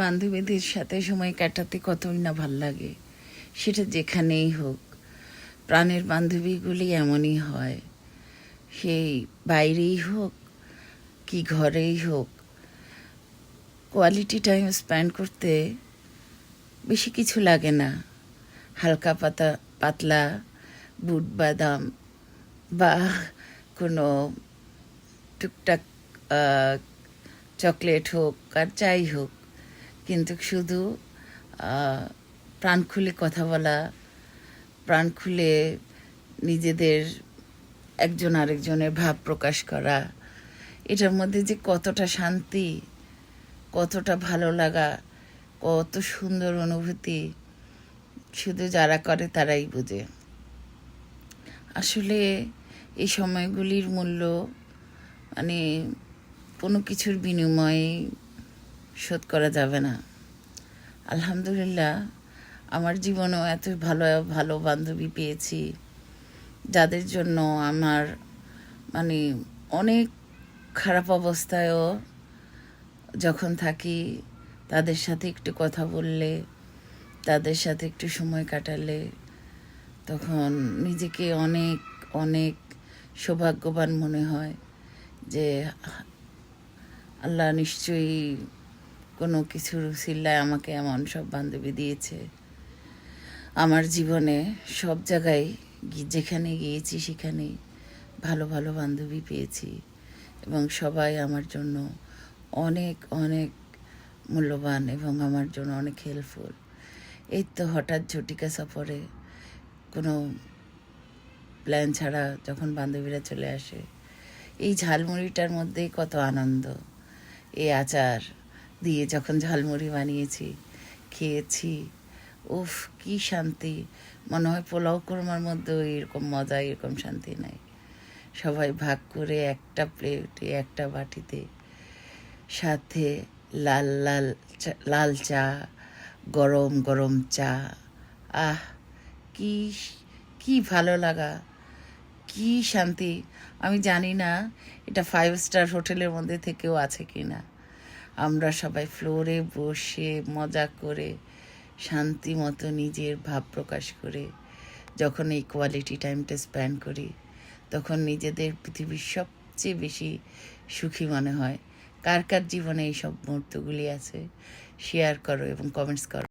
বান্ধবীদের সাথে সময় কাটাতে কতই না ভাল লাগে, সেটা যেখানেই হোক। প্রাণের বান্ধবীগুলি এমনই হয়, সেই বাইরেই হোক কি ঘরেই হোক। কোয়ালিটি টাইম স্পেন্ড করতে বেশি কিছু লাগে না। হালকা পাতলা বুট বাদাম বা কোনো টুকটাক চকলেট হোক আর যাই হোক, কিন্তু শুধু প্রাণ খুলে কথা বলা, প্রাণ খুলে নিজেদের একজন আরেকজনের ভাব প্রকাশ করা, এটার মধ্যে যে কতটা শান্তি, কতটা ভালো লাগা, কত সুন্দর অনুভূতি, শুধু যারা করে তারাই বোঝে। আসলে এই সময়গুলির মূল্য মানে কোনো কিছুর বিনিময়ে শোধ করা যাবে না। আলহামদুলিল্লাহ, আমার জীবনেও এত ভালো ভালো বান্ধবী পেয়েছি, যাদের জন্য আমার মানে অনেক খারাপ অবস্থায়ও যখন থাকি, তাদের সাথে একটু কথা বললে, তাদের সাথে একটু সময় কাটালে, তখন নিজেকে অনেক অনেক সৌভাগ্যবান মনে হয় যে আল্লাহ নিশ্চয়ই কোনো কিছুর উসিলায় আমাকে এমন সব বান্ধবী দিয়েছে। আমার জীবনে সব জায়গায় যেখানে গিয়েছি সেখানেই ভালো ভালো বান্ধবী পেয়েছি, এবং সবাই আমার জন্য অনেক অনেক মূল্যবান এবং আমার জন্য অনেক হেল্পফুল। এই তো হঠাৎ ঝটিকা সফরে কোনো প্ল্যান ছাড়া যখন বান্ধবীরা চলে আসে, এই ঝালমুড়িটার মধ্যেই কত আনন্দ। এই আচার দিয়ে যখন ঝালমুড়ি বানিয়েছি, খেয়েছি, উফ কি শান্তি! মনে হয় পোলাও কোরমার মধ্যেও এরকম মজা, এরকম শান্তি নাই। সবাই ভাগ করে একটা প্লেটে একটা বাটিতে, সাথে লাল লাল লাল চা, গরম গরম চা, আহ কি কি ভালো লাগা, কি শান্তি! আমি জানি না এটা 5 স্টার হোটেলের মধ্যে থেকেও আছে কি না। আমরা সবাই ফ্লোরে বসে মজা করে শান্তি মতো নিজের ভাব প্রকাশ করে যখন এই কোয়ালিটি টাইমটা স্পেন্ড করি, তখন নিজেদের পৃথিবীর সবচেয়ে বেশি সুখী মনে হয়। কার কার জীবনে এইসব মুহূর্তগুলি আছে, শেয়ার করো এবং কমেন্টস করো।